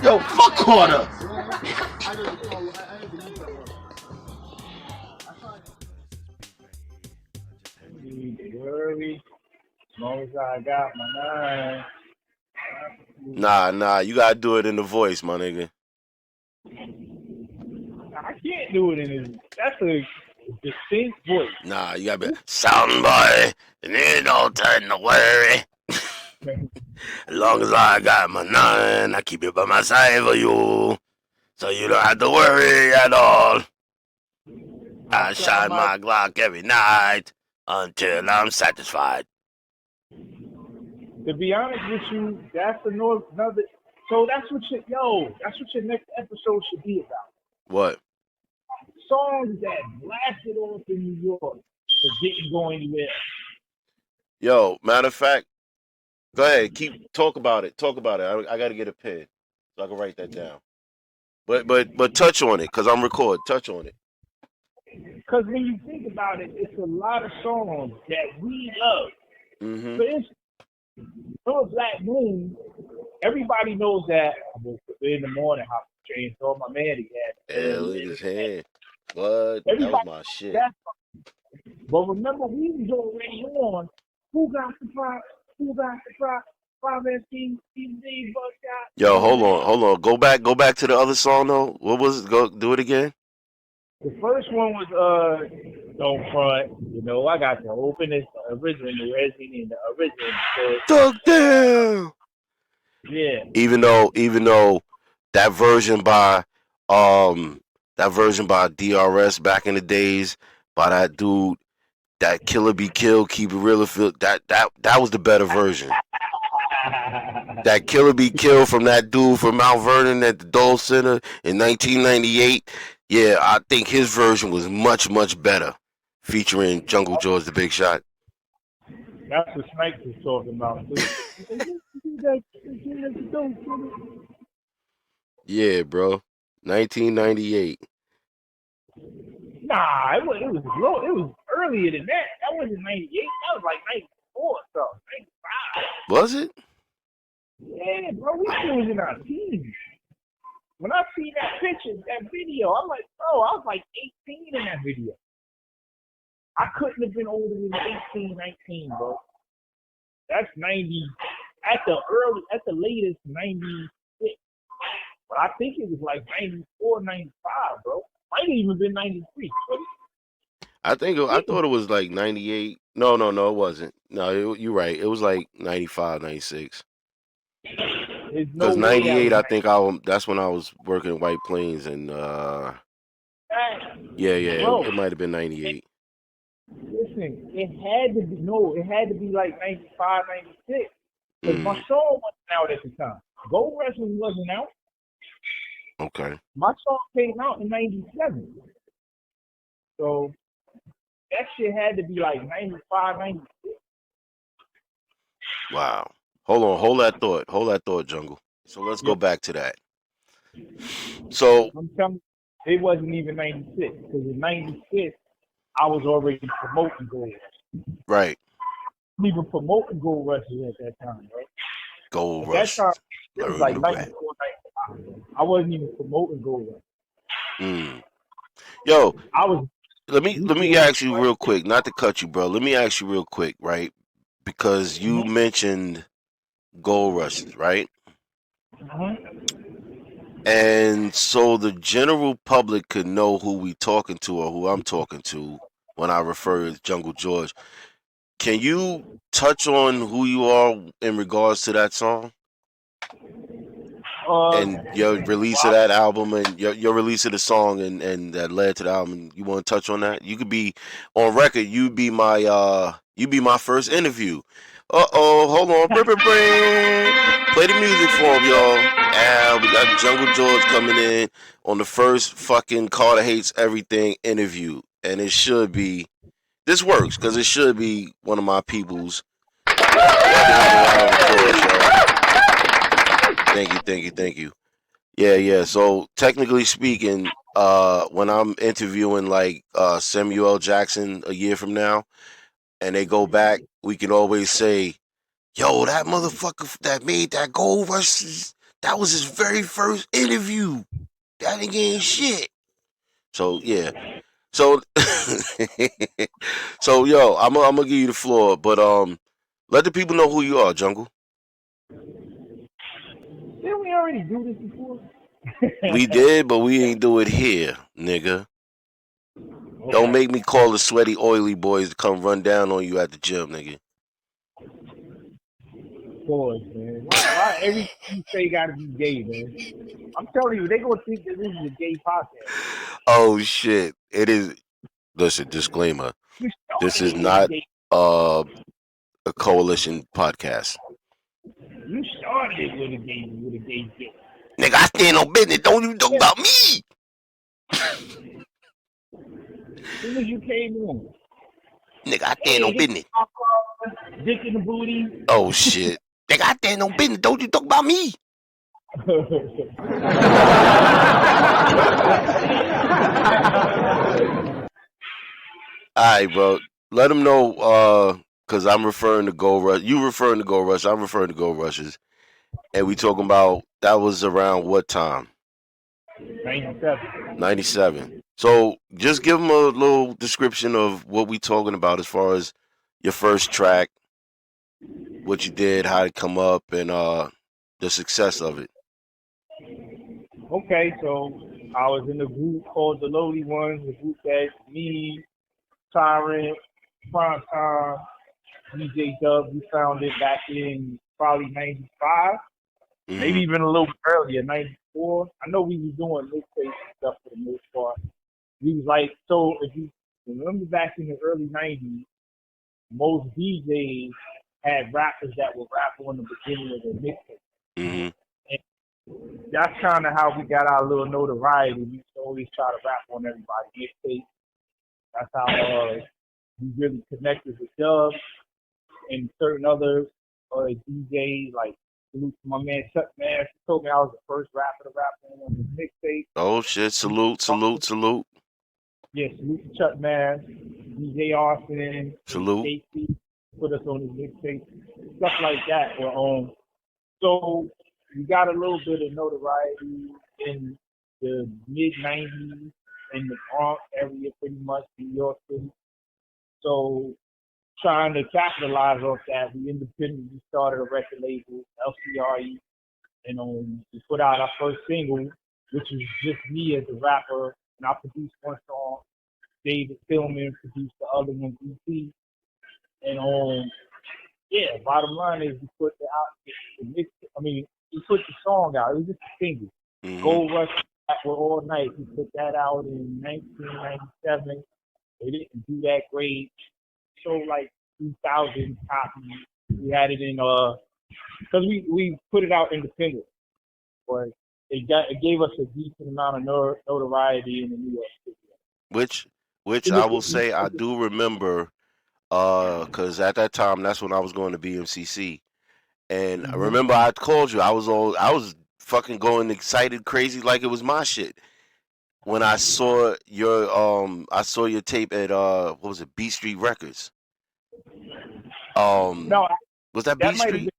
Yo, fuck Carter. As long as I got my nine. Nah, you gotta do it in the voice, my nigga. I can't do it in his. That's a distinct voice. Nah, you gotta be sound boy. And ain't no time to worry. As long as I got my nine, I keep it by my side for you, so you don't have to worry at all. I shine my Glock every night until I'm satisfied. To be honest with you, that's another. So that's what your next episode should be about. What? Songs that blasted off in New York but didn't go anywhere. Yo, matter of fact, go ahead, talk about it. I gotta get a pen so I can write that down. But touch on it, cause I'm recording. Touch on it. Because when you think about it, it's a lot of songs that we love. Mm-hmm. For instance, Black Moon, everybody knows that. I woke up in the morning, hop the train, saw my man again. Hell in his hand. What? That was my shit. But remember, we was already on. Who got the prop? 5SC, Buckshot. Yo, hold on. Go back to the other song though. What was it? Go do it again. The first one was Don't Front. You know, I got to open this original Duck down. Yeah. Even though that version by DRS back in the days by that dude, that Killer Be Killed, Keep It Real, that was the better version. That Killer Be Killed from that dude from Mount Vernon at the Dole Center in 1998. Yeah, I think his version was much, much better, featuring Jungle George Da Bigshot. That's what Snipes was talking about, too. Yeah, bro. 1998. Nah, it was low. It was earlier than that. That wasn't 98. That was like 94 or something. 95. Was it? Yeah, bro. We still was in our teens. When I see that picture, that video, I'm like, bro, I was like 18 in that video. I couldn't have been older than 18, 19, bro. That's 90. At the latest, 96. But I think it was like 94, 95, bro. Might have even been 93. I thought it was like 98. No, it wasn't. No, you're right. It was like 95, 96. Because 98, I think that's when I was working in White Plains, and bro, it might have been 98. Listen, it had to be like 95, 96. Because my song wasn't out at the time. Goldrushers wasn't out. Okay. My song came out in 97. So that shit had to be like 95, 96. Wow. Hold on. Hold that thought, Jungle. So let's go back to that. So I'm telling you, it wasn't even 96. Because in 96, I was already promoting Gold Rush. Right. Even promoting Gold Rushers at that time, right? Gold Rush. It was like 94, 95. I wasn't even promoting Gold Rush. Yo, let me ask you real quick, not to cut you, bro. Let me ask you real quick, right? Because you mentioned Goldrushers, right? And so the general public could know who we talking to or who I'm talking to when I refer to Jungle George. Can you touch on who you are in regards to that song? And your release of that album and your release of the song and that led to the album. You want to touch on that? You could be on record. You be my first interview. Hold on. Play the music for him, y'all. We got Jungle George coming in on the first fucking Carter Hates Everything interview. And it should be, this works because it should be one of my people's. Thank you. Yeah. So technically speaking, when I'm interviewing like Samuel Jackson a year from now, and they go back, we can always say, "Yo, that motherfucker that made that Goldrushers That was his very first interview. That nigga ain't shit. So yeah. So so yo, I'm gonna give you the floor, but let the people know who you are, Jungle. Didn't we already do this before? We did, but we ain't do it here, nigga. Don't Okay. make me call the sweaty, oily boys to come run down on you at the gym, nigga. Boys, man. Why everything you say gotta be gay, man? I'm telling you, they gonna think that this is a gay podcast. Oh shit. It is. Listen, disclaimer. You This started is it with a not gay. uh, a coalition podcast. You started it with a gay gay. Nigga, I stand on business. Don't you talk about me. As soon as you came in, Nigga, I stand hey, on get business. the dick in the booty. Oh shit. Nigga, I stand on business. Don't you talk about me. Alright, bro. Let them know, cause I'm referring to Gold Rush. You referring to Gold Rush. I'm referring to Gold Rushers. And we talking about that was around what time? 97. 97. So just give them a little description of what we talking about as far as your first track, what you did, how it come up, and the success of it. Okay, so I was in a group called the Llowly Ones, a group that me, Tyrant, Prime Time, DJ Dub, we founded back in probably 95, maybe Mm-hmm. even a little bit earlier, 94. I know we was doing mixtapes and stuff for the most part. We was like, so if you remember back in the early 90s, most DJs had rappers that would rap on the beginning of their mixtape. Mm-hmm. And that's kind of how we got our little notoriety. We used to always try to rap on everybody's mixtape. That's how we really connected with Dub and certain other DJs. Like, salute to my man Chuck Nash. He told me I was the first rapper to rap on his mixtape. Oh shit! Salute! Salute! Salute! Yeah, salute to Chuck Nash, DJ Austin, Salute! Casey put us on his mixtape, stuff like that. So we got a little bit of notoriety in the mid '90s in the Bronx area, pretty much New York City. So trying to capitalize off that, we independently started a record label, LCRE, and we put out our first single, which was just me as a rapper, and I produced one song. David Stillman produced the other one, EP, and yeah, bottom line is we put the mix. I mean, we put the song out. It was just a single. Mm-hmm. Gold Rush for All Night. We put that out in 1997. They didn't do that great. So like 2,000 copies. We had it in because we put it out independent, but it gave us a decent amount of notoriety in the New York City. Which I will say I do remember, cause at that time that's when I was going to BMCC, and I remember I called you. I was fucking going excited, crazy, like it was my shit. When I saw your tape at what was it, B Street Records? No, Was that B that might have Street?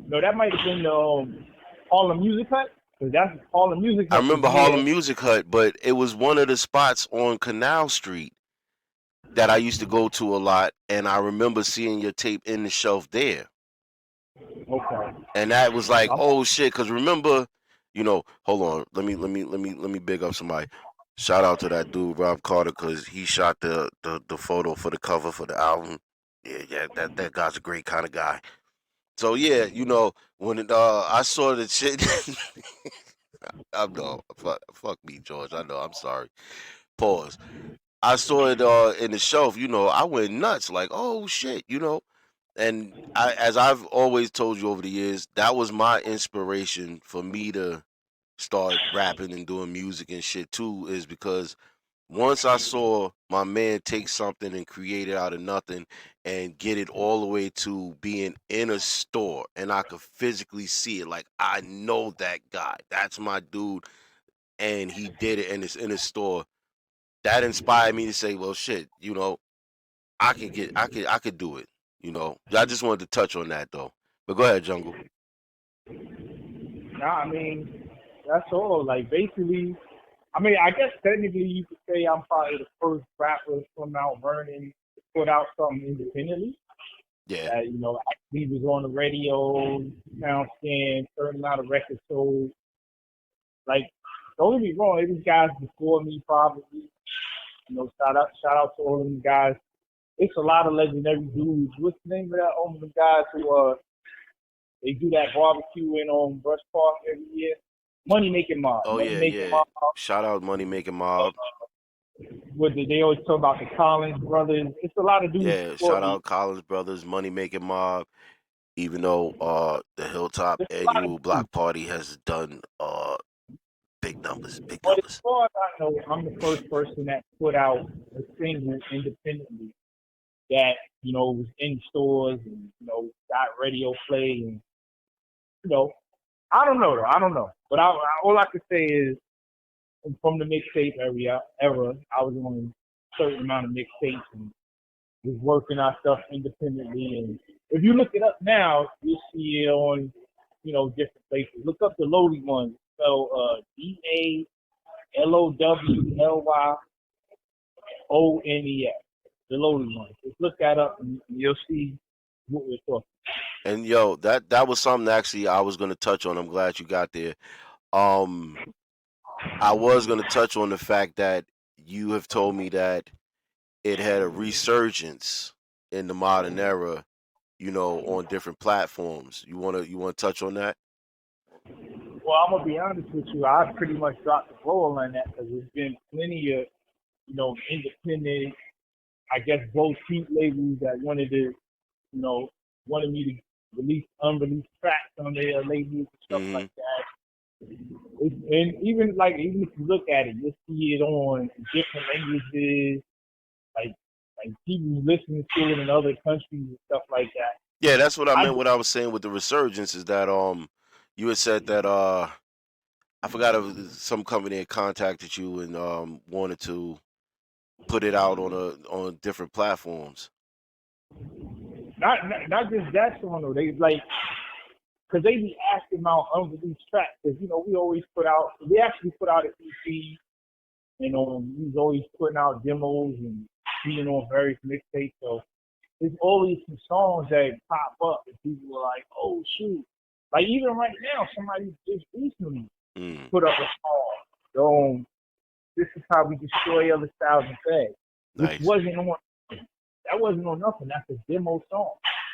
been that might have been the Harlem Music Hut. Cause that's Harlem Music I Hut. remember Harlem Music Hut, but it was one of the spots on Canal Street that I used to go to a lot, and I remember seeing your tape in the shelf there. Okay. And that was like, oh shit, because remember, hold on, let me big up somebody. Shout out to that dude Robbcotter, because he shot the photo for the cover for the album. Yeah, that guy's a great kind of guy. So yeah, when I saw the shit, I know, fuck me, George. I know, I'm sorry. Pause. I saw it in the shelf. I went nuts. Like, oh shit. And as I've always told you over the years, that was my inspiration for me to start rapping and doing music and shit too, is because once I saw my man take something and create it out of nothing and get it all the way to being in a store and I could physically see it, like I know that guy. That's my dude, and he did it and it's in a store. That inspired me to say, well shit, I could do it. I just wanted to touch on that though. But go ahead, Jungle. Nah, I mean, that's all. Like, basically, I mean, I guess technically you could say I'm probably the first rapper from Mount Vernon to put out something independently. Yeah. That, actually was on the radio, pound scan, certain amount of records sold. Like, don't get me wrong, there was guys before me probably. Shout out to all of them guys. It's a lot of legendary dudes. What's the name of that? The guys who they do that barbecue in Brush Park every year. Money Making Mob. Oh Money yeah, Making yeah. Mob. Shout out Money Making Mob. They always talk about the Collins brothers. It's a lot of dudes Yeah, before shout me. out Collins Brothers, Money Making Mob. Even though the Hilltop There's a lot of Annual dudes. Block Party has done big numbers, big But as numbers. far as I know, I'm the first person that put out a single independently that, was in stores and, got radio play and, I don't know though. I don't know. But all I could say is from the mixtape era, I was on a certain amount of mixtapes and was working our stuff independently. And if you look it up now, you'll see it on, different places. Look up the llowly ones. So DALLOWLYONES. The llowly ones. Just look that up and you'll see what we're talking. And yo, that was something actually I was gonna touch on. I'm glad you got there. Um, I was gonna touch on the fact that you have told me that it had a resurgence in the modern era, on different platforms. You wanna touch on that? Well, I'm gonna be honest with you. I pretty much dropped the ball on that because there's been plenty of, independent, I guess, boutique labels that wanted me to release unreleased tracks on their labels and stuff Mm-hmm. like that. And even if you look at it, you'll see it on different languages, like people listening to it in other countries and stuff like that. Yeah, that's what I I meant. What I was saying with the resurgence is that you had said that I forgot it was some company had contacted you and wanted to put it out on different platforms. not just that song though. They because they be asking about unreleased tracks. Because we actually put out an EP. We was always putting out demos and being on various mixtapes. So there's always some songs that pop up and people were like, oh shoot. Like even right now, somebody just recently Mm, put up a song. This is how we destroy other styles and fags. Which nice. wasn't on nothing. That's a demo song.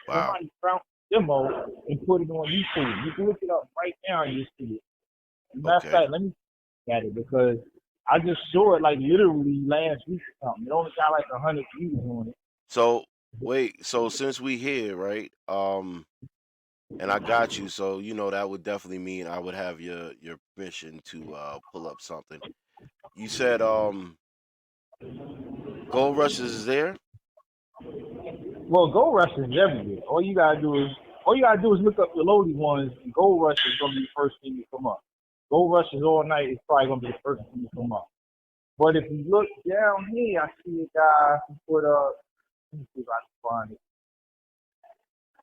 Wow. Somebody found the demo and put it on YouTube. You can look it up right now and you see it. Matter of Okay. fact, let me look at it because I just saw it like literally last week or something. It only got like 100 views on it. So wait. So since we here, right? And I got you. So that would definitely mean I would have your permission to pull up something. You said Gold Rushes is there. Well, Goldrushers is everywhere. All you gotta do is look up the llowly ones, and Goldrushers is gonna be the first thing to come up. Goldrushers all night is probably gonna be the first thing to come up. But if you look down here, I see a guy who put up. Let me see if I can find it.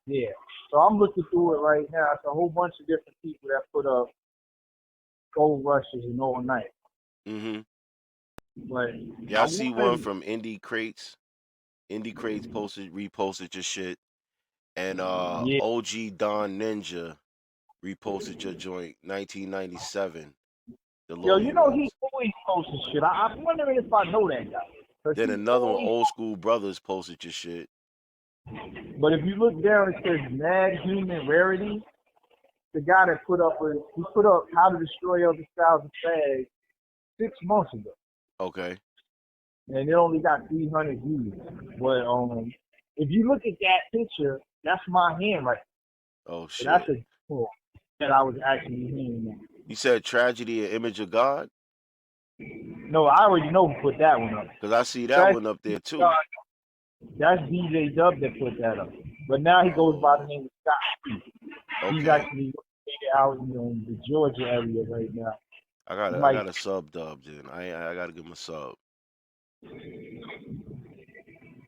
Yeah. So I'm looking through it right now. It's a whole bunch of different people that put up Goldrushers and all night. Mm-hmm. But Yeah, I I see one wanted, from Indie Crates. Indie Crates reposted your shit. And yeah. OG Don Ninja reposted your joint 1997, the Yo, lowly he ones. always posting shit. I'm wondering if I know that guy. Cause Then he another one, always. Old School Brothers, posted your shit. But if you look down, it says Mad Human Rarity. The guy that he put up How to Destroy Other Styles of Fags 6 months ago, Okay. and it only got 300 views. But if you look at that picture, that's my handwriting. Oh So that's shit. a cool that I was actually hearing that. You said Tragedy, an Image of God? No, I already know who put that one up. Because I see that That's, one up there too. that's DJ Dub that put that up. But now he goes by the name of Scott. He's Okay. actually out in the Georgia area right now. I got a sub dub then. I gotta give him a sub.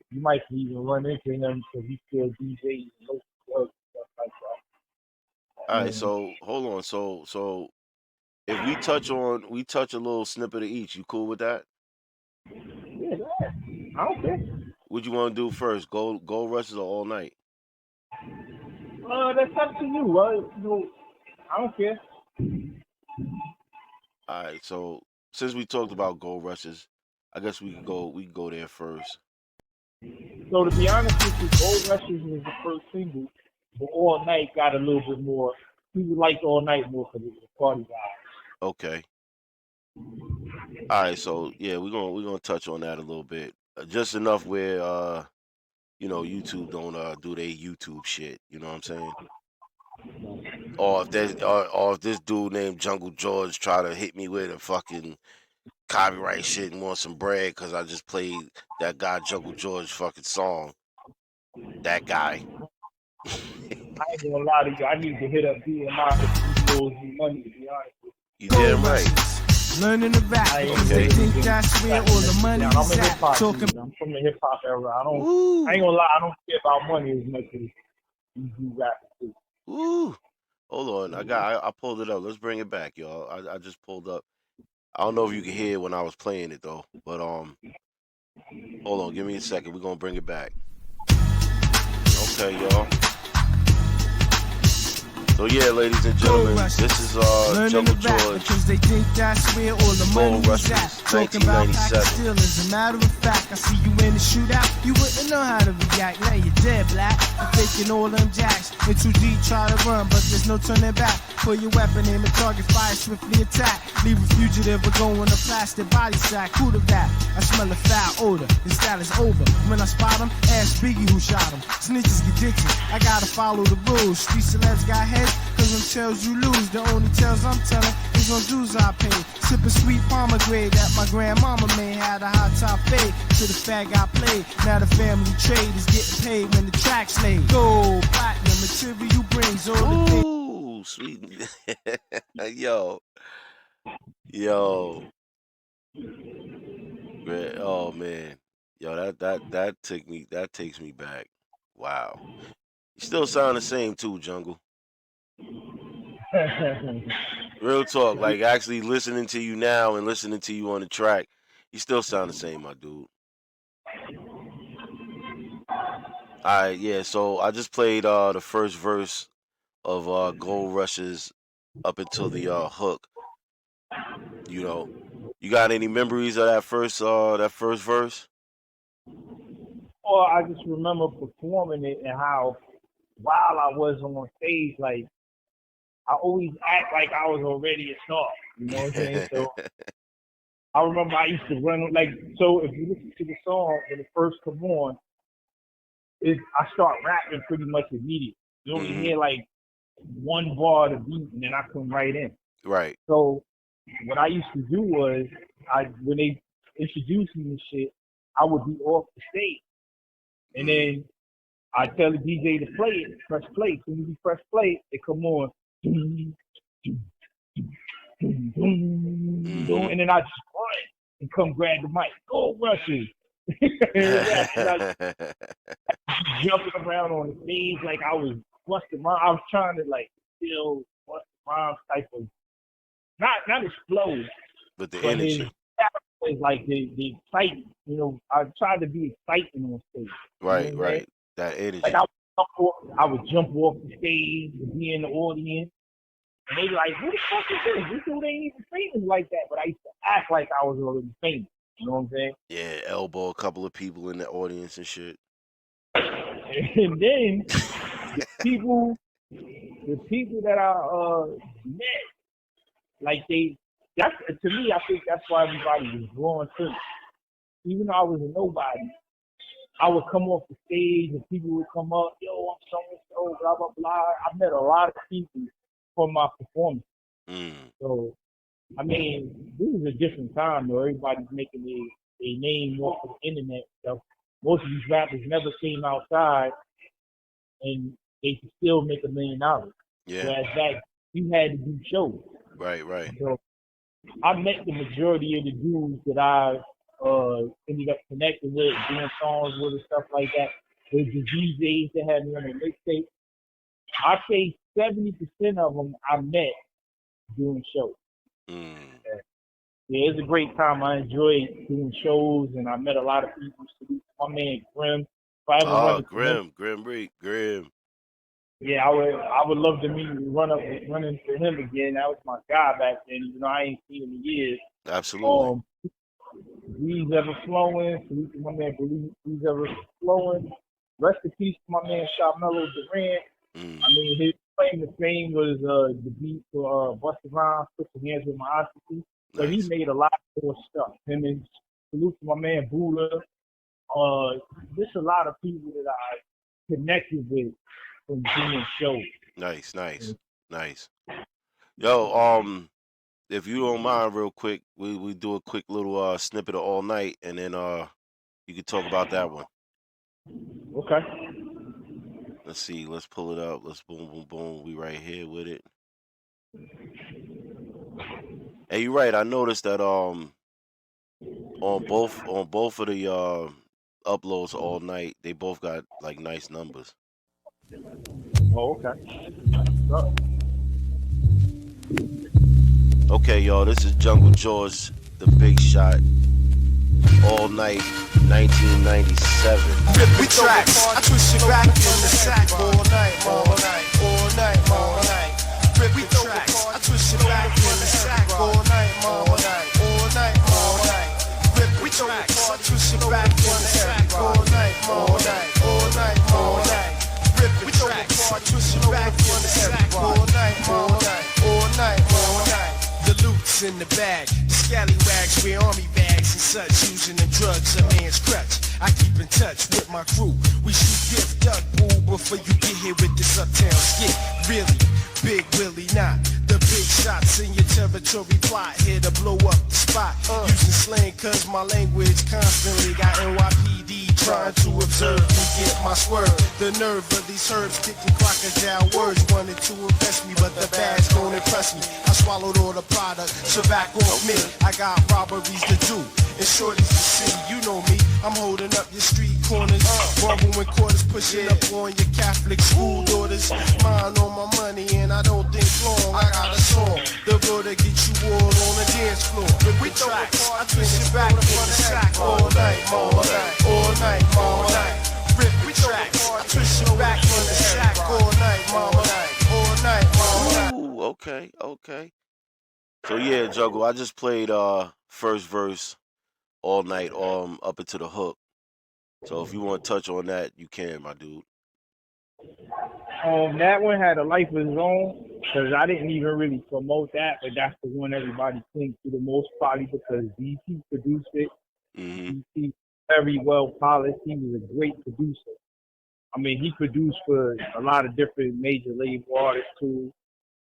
You might even run into him because he still DJs and local clubs and stuff like that. All right, so hold on. So if we touch a little snippet of each, you cool with that? Yeah, go ahead. I don't care. What you want to do first? Gold rushes or all night? That's up to you. I don't care. All right, so since we talked about gold rushes, I guess we can go there first. So to be honest with you, Goldrushers was the first single, but All Night got a little bit more. People liked All Night more because it was a party vibe. Okay. All right, so yeah, we're gonna touch on that a little bit, just enough where YouTube don't do their YouTube shit. You know what I'm saying? Or if this dude named Jungle George try to hit me with a fucking copyright shit and want some bread because I just played that guy Jungle George fucking song. That guy. I ain't gonna lie to you. I need to hit up BMI to lose money. To be honest with You damn right. Learning to rap because they think that's where all the money I'm a is hip at. hop. Talking I'm from the hip hop era. I ain't Ooh, gonna lie. I don't care about money as much as you do rap too. ooh. Hold on, I pulled it up. Let's bring it back, y'all. I just pulled up. I don't know if you can hear it when I was playing it though, but hold on, give me a second. We're gonna bring it back. Okay, y'all. So yeah, ladies and gentlemen, this is Jungle George. because they think that's where all the money is at. Talking about pack 1997. still as a matter of fact. I see you in the shootout, you wouldn't know how to react. Now you're dead black. I'm faking all them jacks. In too deep, try to run, but there's no turning back. Pull your weapon, aim a target, fire, swiftly attack. Leave a fugitive or go in a plastic body sack. Who the that? I smell a foul odor. His style is over. When I spot him, ask Biggie who shot him. Snitches get ditches. I gotta follow the rules. Street celebs got heads. Cause them tells you lose, the only tells I'm telling is on dues I pay. Sipping sweet pomegranate that my grandmama made. Had a hot top fade to the fag I played. Now the family trade is getting paid when the track's laid. Gold, platinum, material brings all the things. Ooh, sweet. Yo. Oh man. Yo, that takes me back. Wow. You still sound the same too, Jungle. Real talk, like actually listening to you now and listening to you on the track, you still sound the same, my dude. Alright, yeah, so I just played the first verse of Gold Rushes up until the hook. You know. You got any memories of that first verse? Or I just remember performing it and how while I was on stage, like I always act like I was already a star. You know what I'm saying? So I remember I used to run like so. If you listen to the song when it first come on, I start rapping pretty much immediately. You only hear like one bar of the beat, and then I come right in. Right. So what I used to do was, when they introduced me and shit, I would be off the stage, and then I tell the DJ to play it, press play. As soon as you press play, it come on, and then I just run and come grab the mic. Gold Rushers. Jumping around on the stage like I was busting rhymes. I was trying to like still bust rhymes type of not explode, But the energy. It's like the excitement. You know, I tried to be exciting on stage. Right, you know right. That energy. Like I would jump off the stage and be in the audience. And they be like, who the fuck is this? This dude ain't even famous like that. But I used to act like I was already famous. You know what I'm saying? Yeah, elbow a couple of people in the audience and shit. And then the people that I met, like that's to me, I think that's why everybody was drawn to me. Even though I was a nobody, I would come off the stage and people would come up, yo, I'm so and so, blah blah blah. I met a lot of people from my performance. So I mean, this is a different time though. Everybody's making a name off of the internet stuff. Most of these rappers never came outside and they could still make $1 million. Yeah. Whereas back you had to do shows. Right, right. So I met the majority of the dudes that I ended up connecting with, doing songs with and stuff like that. There's the DJs that had me on the mixtape. I say 70% of them I met doing shows. Mm. Yeah, it's a great time. I enjoyed doing shows, and I met a lot of people. Salute to my man Grim. If I ever run into him, Grim. yeah, I would love to run into him again. That was my guy back then. You know, I ain't seen him in years. Absolutely. Breeze Ever Flowing. Salute to my man Breeze Ever Flowing. Rest in peace to my man Sharmello Durant. Mm. I mean, his claim to fame was the beat for Busta Rhymes, Put Your Hands with My Oxygen. But he made a lot more stuff. Him and salute to my man Buddha. There's a lot of people that I connected with from doing shows. Nice. Yo, if you don't mind, real quick, we do a quick little snippet of All Night, and then you can talk about that one. Okay. Let's see. Let's pull it up. Let's boom. We right here with it. Hey, you're right. I noticed that on both of the uploads All Night, they both got like nice numbers. Oh, okay. Okay, y'all. This is Jungle George Da Bigshot. All Night, 1997. We tracks. I twist you back in the sack all night. Rip we tracks. I twist you back in the sack all night. Rip we tracks. I twist you back in the sack all night. Rip we tracks. I twist you back in the sack all night. The loot's in the bag. Scallywags wear army bags and such, using the drugs a man's crutch. I keep in touch with my crew. We shoot gift duck bull before you get here with this uptown skit. Really, Big Willie not. The big shots in your territory plot. Here to blow up the spot. Using slang cause my language constantly got NYPD trying to observe me get my swerve. The nerve of these herbs kicking crocodile words. Wanted to impress me but the bags don't impress me. I swallowed all the product, so back off me. I got robberies to do. And shorty's the city, you know me. I'm holding up your street corners. Borrowing quarters, pushing up on your Catholic school daughters. Mine on my money and I don't think long. I got a song, the road to get you all on the dance floor. We tracks, I twist it back in the sack all night. Rip, we tracks, I twist it back in the sack all night. Ooh, okay. So yeah, Jungle, I just played first verse All Night up into the hook. So if you want to touch on that, you can, my dude. That one had a life of its own because I didn't even really promote that, but that's the one everybody thinks to the most, probably because DC produced it. Mm-hmm. DC very well polished. He was a great producer. I mean, he produced for a lot of different major label artists too.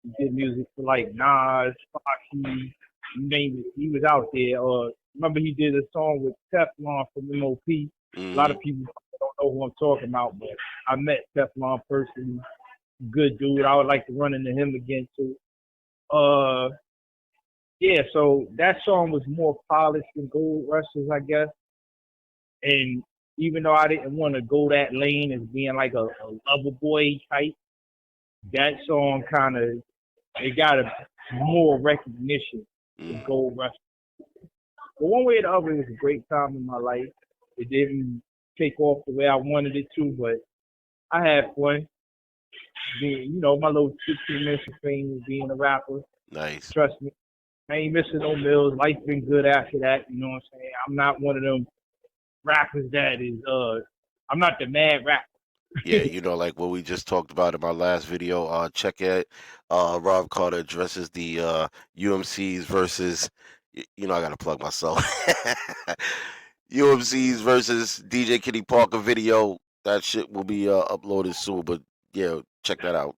He did music for like Nas, Foxy, you name it. He was out there. Remember he did a song with Teflon from MOP. Mm-hmm. A lot of people don't know who I'm talking about, but I met Teflon personally. Good dude. I would like to run into him again too. Yeah, so that song was more polished than Goldrushers, I guess. And even though I didn't want to go that lane as being like a lover boy type, that song kind of, it got a more recognition than Goldrushers. But one way or the other, it was a great time in my life. It didn't take off the way I wanted it to, but I had fun. My little 15 minutes of fame was being a rapper. Nice. Trust me, I ain't missing no meals. Life's been good after that. You know what I'm saying? I'm not one of them rappers that is, I'm not the mad rapper. Yeah, like what we just talked about in my last video. Check it. Robbcotter addresses the UMCs versus, I gotta plug myself. UMCs versus DJ Kenny Parker video. That shit will be uploaded soon, but yeah, check that out.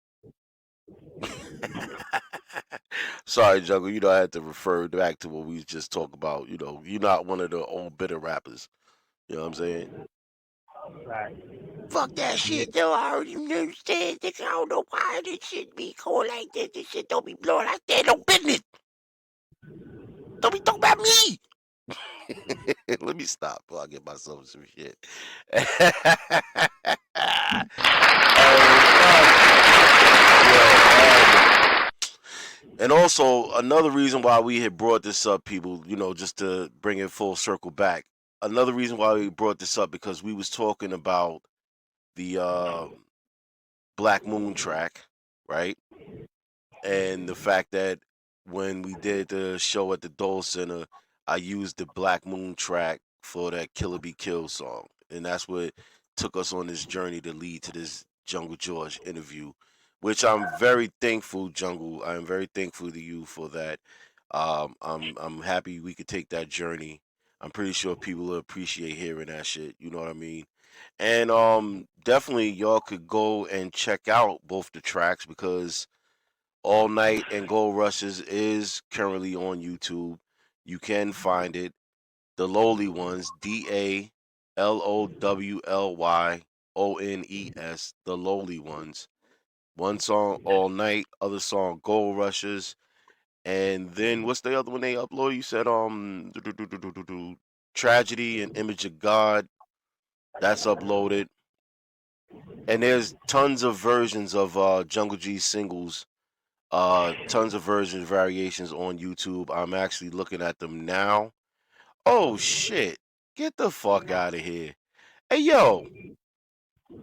Sorry, Jungle. I had to refer back to what we just talked about. You're not one of the old bitter rappers. You know what I'm saying? Right. Fuck that shit, though. I already understand. I don't know why this shit be going like this. This shit don't be blowing like that. No business. Don't be talking about me. Let me stop before I get myself some shit. Oh, fuck. Yo. also, another reason why we had brought this up, people, just to bring it full circle back. Another reason why we brought this up because we was talking about the Black Moon track, right? And the fact that when we did the show at the Dole Center, I used the Black Moon track for that Killer Be Killed song, and that's what took us on this journey to lead to this Jungle George interview, which I'm very thankful, Jungle. I'm very thankful to you for that. I'm happy we could take that journey. I'm pretty sure people will appreciate hearing that shit. You know what I mean? And definitely y'all could go and check out both the tracks because All Night and Goldrushers is currently on YouTube. You can find it. The Lowly Ones, DALOWLYONES, The Lowly Ones. One song All Night, other song Goldrushers, and then what's the other one they upload? You said Tragedy and Image of God. That's uploaded. And there's tons of versions of Jungle G singles, tons of versions, variations on YouTube. I'm actually looking at them now. Oh shit. Get the fuck out of here. Hey yo,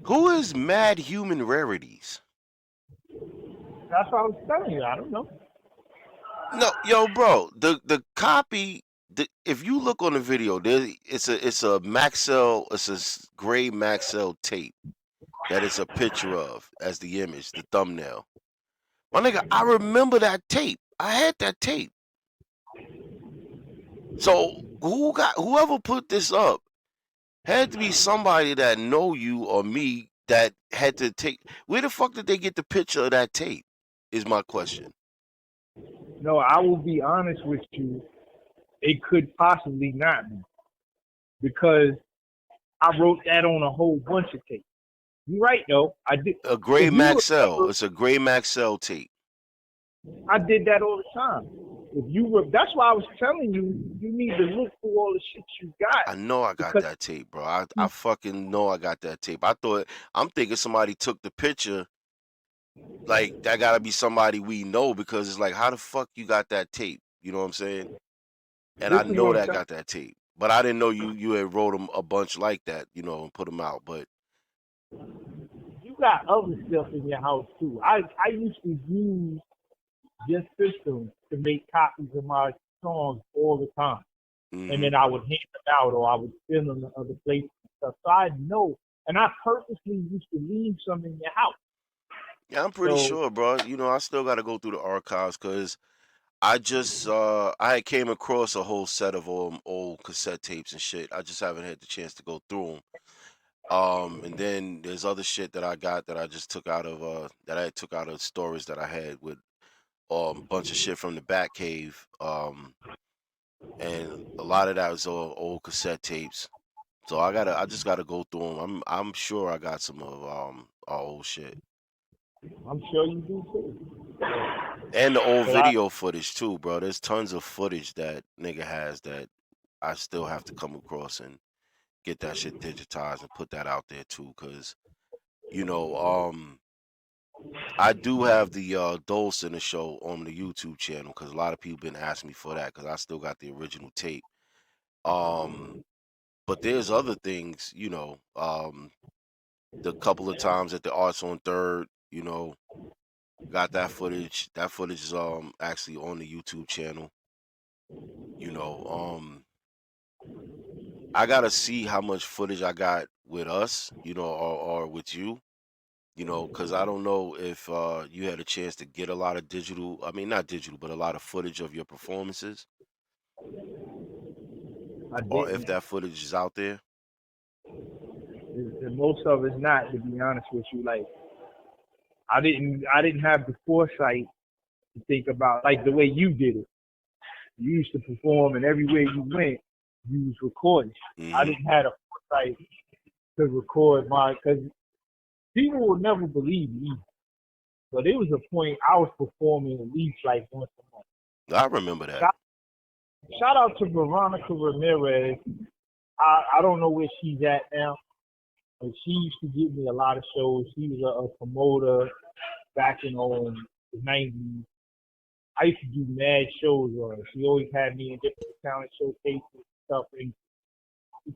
who is Mad Human Rarities? That's what I was telling you. I don't know. No, yo, bro, the copy. If you look on the video, it's a Maxell, it's a gray Maxell tape that it's a picture of as the image, the thumbnail. My nigga, I remember that tape. I had that tape. So whoever put this up had to be somebody that know you or me that had to take. Where the fuck did they get the picture of that tape? Is my question. No, I will be honest with you. It could possibly not be because I wrote that on a whole bunch of tapes. You're right, though. I did. A gray If you Maxell. remember, It's a gray Maxell tape. I did that all the time. If you were, that's why I was telling you, you need to look through all the shit you got. I know I got that tape, bro. I fucking know I got that tape. I'm thinking somebody took the picture. Like, that gotta be somebody we know because it's like, how the fuck you got that tape? You know what I'm saying? And I This is know what I'm that saying. got that tape. But I didn't know you had wrote them a bunch like that, and put them out. But You got other stuff in your house too. I used to use this system to make copies of my songs all the time. And then I would hand them out or I would send them to other places and stuff. So I know. And I purposely used to leave some in your house. yeah, I'm pretty So sure, bro. I still got to go through the archives because I just I came across a whole set of old cassette tapes and shit. I just haven't had the chance to go through them. And then there's other shit that I got that I just took out of that I took out of stories that I had with a bunch of shit from the Batcave. And a lot of that was all old cassette tapes. So I just gotta go through them. I'm sure I got some of our old shit I'm sure you do too. and the old So I, video footage too, bro. There's tons of footage that nigga has that I still have to come across and get that shit digitized and put that out there too, cause you know I do have the Dole Center show on the YouTube channel because a lot of people been asking me for that because I still got the original tape. Um, but there's other things, the couple of times at the Arts on Third, got that footage. That footage is actually on the YouTube channel. You know, I gotta see how much footage I got with us, or with you. Because I don't know if you had a chance to get a lot of digital, I mean, not digital, but a lot of footage of your performances, or if didn't. that footage is out there. And most of it's not, to be honest with you. Like I didn't have the foresight to think about like the way you did it. You used to perform, and everywhere you went, you was recording. I Hmm. didn't have a foresight to record because people will never believe me. But there was a point I was performing at least like once a month. I remember that. Shout out to Veronica Ramirez. I don't know where she's at now, but she used to give me a lot of shows. She was a promoter back in the 90s. I used to do mad shows on her. She always had me in different talent showcases and stuff, and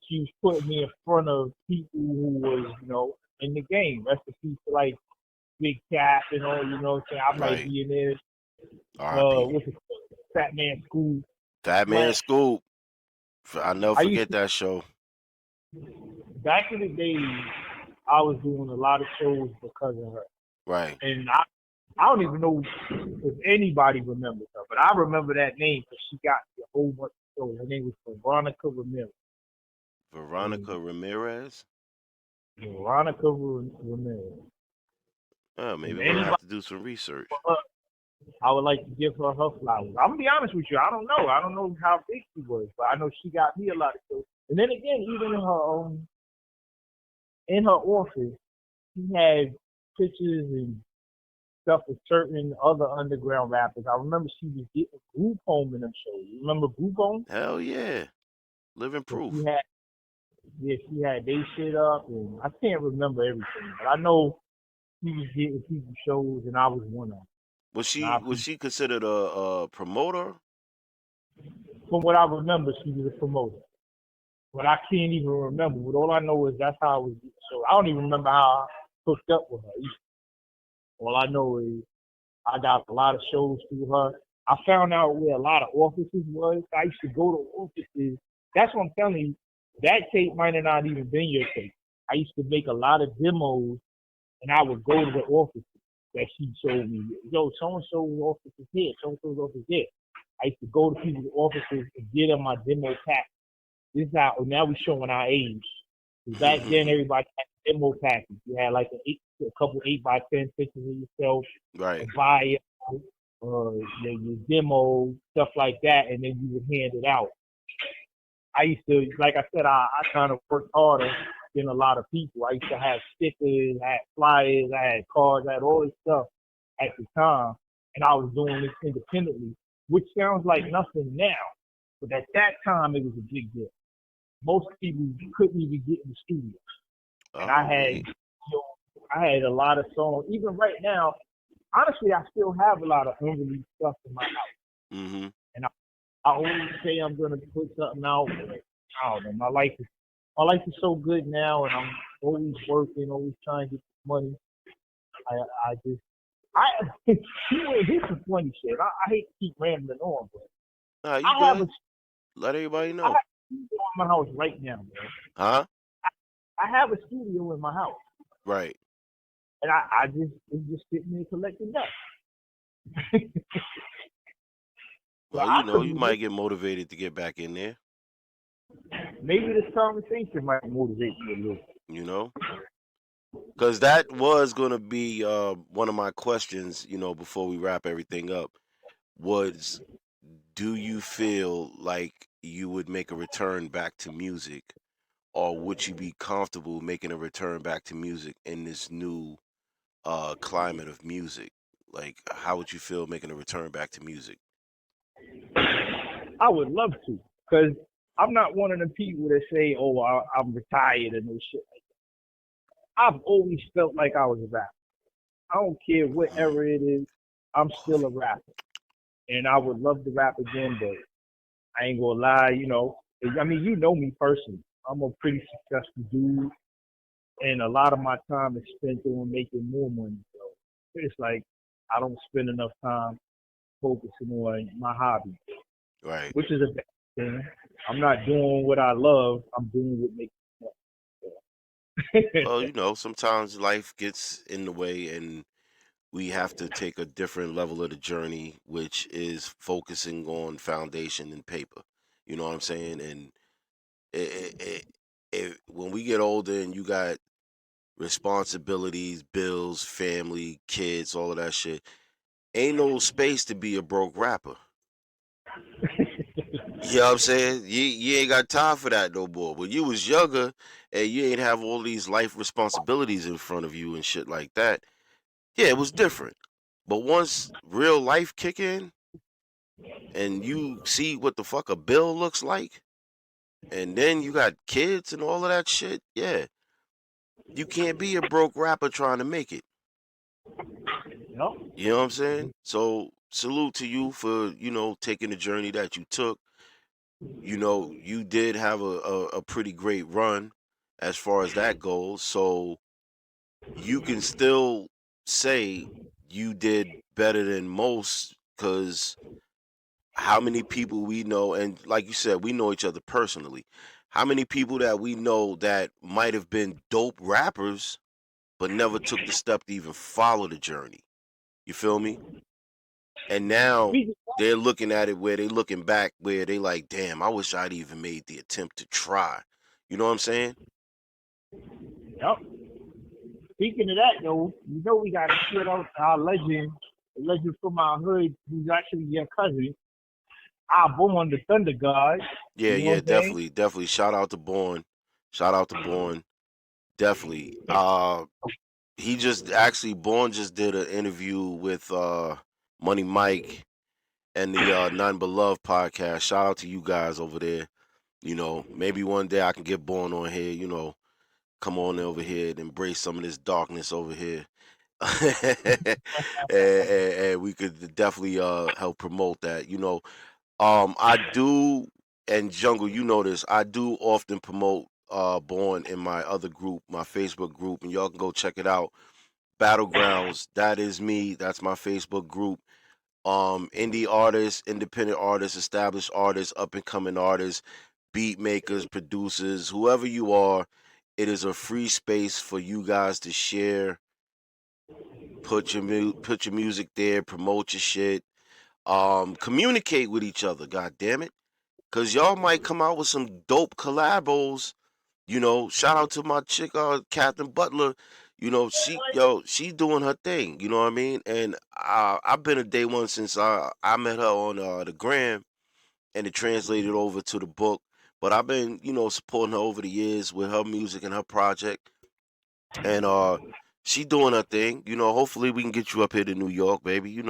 she was putting me in front of people who was, in the game. Rest in peace to like Big Cat and all, you know what I'm saying? I might Right. be in there. R.I.P. What's it? Fat Man School. Fat Man But Scoop. I'll never I used forget that show. back in the days, I was doing a lot of shows because of her, Right. and I don't even know if anybody remembers her, but I remember that name because she got me a whole bunch of shows. Her name was Veronica Ramirez. And Veronica Ramirez. Veronica Ramirez. Oh, If maybe we're gonna anybody, have to do some research. I would like to give her flowers. I'm gonna be honest with you. I don't know. I don't know how big she was, but I know she got me a lot of shows. And then again, even in her office, she had pictures and stuff with certain other underground rappers. I remember she was getting group home in them shows. You remember group home? Hell yeah. Living So proof. she had they shit up, and I can't remember everything, but I know she was getting people shows, and I was one of them. Was she considered a promoter? From what I remember, she was a promoter. But I can't even remember. But all I know is that's how I was getting shows. I don't even remember how I hooked up with her. All I know is I got a lot of shows through her. I found out where a lot of offices was. I used to go to offices. That's what I'm telling you. That tape might have not even been your tape. I used to make a lot of demos, and I would go to the offices that she showed me. Yo, so-and-so's office is here. So-and-so's office is here. I used to go to people's offices and get them my demo pack. This is how, now we're showing our age. Back then, everybody had a demo package. You had like a couple 8x10 pictures of yourself, Right. a bio, your demo, stuff like that, and then you would hand it out. I used to, like I said, I kind of worked harder than a lot of people. I used to have stickers, I had flyers, I had cards, I had all this stuff at the time, and I was doing this independently, which sounds like nothing now, but at that time it was a big deal. Most people couldn't even get in the studio, and I had a lot of songs. Even right now, honestly, I still have a lot of unreleased stuff in my house. Mm-hmm. And I always say I'm gonna put something out, but I don't know. My life is so good now, and I'm always working, always trying to get money. Here's some funny shit. I hate to keep rambling on, but Nah, you I have good. Let everybody I know. have a studio in my house right now, man. Huh? I have a studio in my house, Right. and it's just sitting there collecting dust. So Well, you might get motivated to get back in there. maybe this conversation might motivate you a little. You know, because that was going to be one of my questions. Before we wrap everything up, was do you feel like you would make a return back to music, or would you be comfortable making a return back to music in this new climate of music? Like, how would you feel making a return back to music? I would love to, because I'm not one of the people that say, "Oh, I'm retired" and no shit like that. I've always felt like I was a rapper. I don't care whatever it is. I'm still a rapper, and I would love to rap again, but I ain't gonna lie. I mean, you know me personally. I'm a pretty successful dude, and a lot of my time is spent on making more money. So it's like I don't spend enough time focusing on my hobby, Right. which is a bad thing. I'm not doing what I love. I'm doing what makes me money. Well, sometimes life gets in the way, and we have to take a different level of the journey, which is focusing on foundation and paper. You know what I'm saying? And when we get older and you got responsibilities, bills, family, kids, all of that shit, ain't no space to be a broke rapper. You know what I'm saying? You ain't got time for that no more. When you was younger and you ain't have all these life responsibilities in front of you and shit like that, yeah, it was different. But once real life kick in and you see what the fuck a bill looks like, and then you got kids and all of that shit, yeah, you can't be a broke rapper trying to make it. You know? You know what I'm saying? So salute to you for, taking the journey that you took. You did have a pretty great run as far as that goes. So you can still say you did better than most, because how many people we know, and like you said, we know each other personally. How many people that we know that might have been dope rappers but never took the step to even follow the journey? You feel me? And now Speaking, they're looking at it where they looking back where they like, damn, I wish I'd even made the attempt to try. You know what I'm saying? yep. Speaking of that, though, we got to shout out our legend, the legend from our hood, who's actually your cousin. Our born the Thunder God. Yeah, You know what yeah, I'm saying? definitely. Shout out to Born. Shout out to Born. Definitely. He just actually Born just did an interview with Money Mike and the None But Love podcast. Shout out to you guys over there. Maybe one day I can get Born on here, come on over here and embrace some of this darkness over here. and we could definitely help promote that. I do, and Jungle, you know this, I do often promote Born in my other group, my Facebook group, and y'all can go check it out. Battlegrounds, that is me. That's my Facebook group. Indie artists, independent artists, established artists, up and coming artists, beat makers, producers, whoever you are, it is a free space for you guys to share, put your music there, promote your shit, communicate with each other, god damn it. Cause y'all might come out with some dope collabos. Shout out to my chick, Catherine Butler. She doing her thing. You know what I mean? And I've been a day one since I met her on the gram, and it translated over to the book. But I've been, supporting her over the years with her music and her project, and she doing her thing. Hopefully we can get you up here to New York, baby.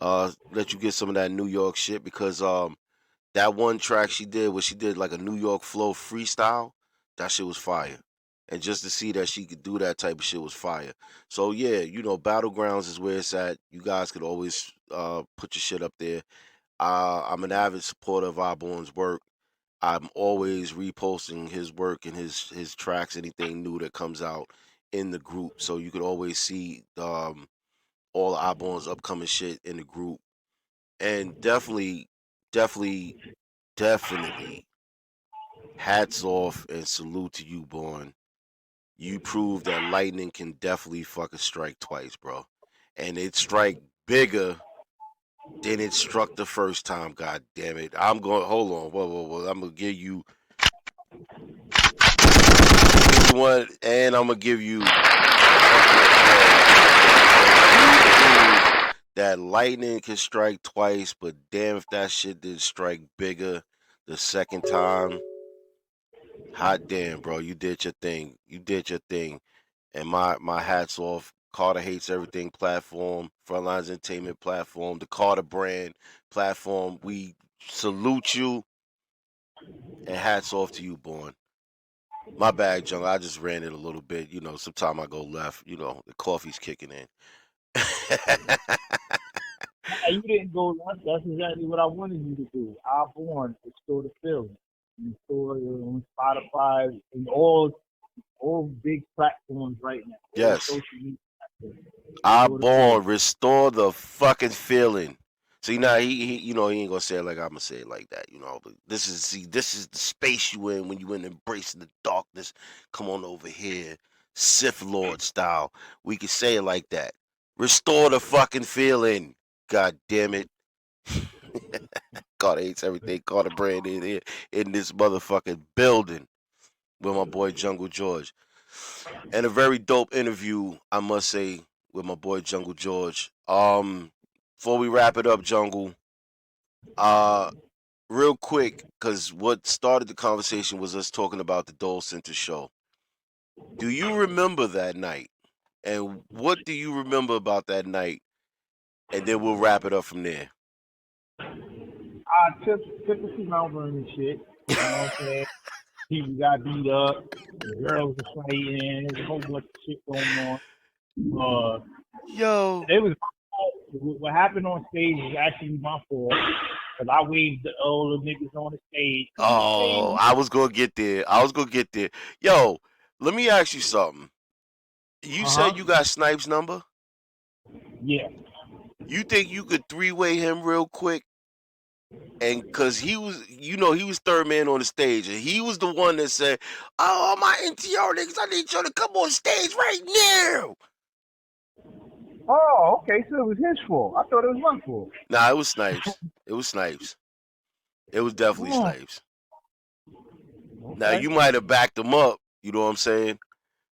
Let you get some of that New York shit, because that one track she did where she did like a New York flow freestyle, that shit was fire. And just to see that she could do that type of shit was fire. So yeah, Battlegrounds is where it's at. You guys could always put your shit up there. I'm an avid supporter of Osborne's work. I'm always reposting his work and his tracks, anything new that comes out in the group. So you could always see all of Osborne's upcoming shit in the group. And definitely, definitely, hats off and salute to you, Born. You proved that lightning can definitely fucking strike twice, bro. And it strike bigger than it struck the first time, god damn it. I'm going, hold on, whoa. I'm gonna give you one, and I'm gonna give you that lightning can strike twice, but damn if that shit didn't strike bigger the second time. Hot damn, bro. You did your thing. You did your thing. And my hats off. Carter Hates Everything platform, Frontlines Entertainment platform, the Carter brand platform. We salute you, and hats off to you, Born. My bad, Jungle. I just ran it a little bit. Sometime I go left. The coffee's kicking in. Hey, you didn't go left. That's exactly what I wanted you to do. Our born restore the film. Restore it on Spotify and all big platforms right now. Yes. Social media platforms. I Restore the born film. restore the fucking feeling. See, now he he ain't gonna say it like I'm gonna say it like that. But this is the space you in when you in embracing the darkness. Come on over here, Sith Lord style. We can say it like that. Restore the fucking feeling. God damn it. God hates everything. Carter brand in here in this motherfucking building with my boy Jungle George. And a very dope interview, I must say, with my boy Jungle George. Before we wrap it up, Jungle, uh, real quick, because what started the conversation was us talking about the Dole Center show. Do you remember that night? And what do you remember about that night? And then we'll wrap it up from there. I typically Mount Vernon shit. You know what I'm saying? People got beat up. The girls were fighting. There's a whole bunch of shit going on. Yo. It was what happened on stage was actually my fault. Because I waved all the niggas on the stage. Oh, I was gonna get there. Yo, let me ask you something. You said you got Snipes' number? Yeah. You think you could three-way him real quick? And because he was, he was third man on the stage, and he was the one that said, "Oh, my NTR niggas, I need you to come on stage right now." Oh, okay. So it was his fault. I thought it was my fault. Nah, it was Snipes. It was Snipes. It was definitely Snipes. Okay. Now you might have backed him up. You know what I'm saying?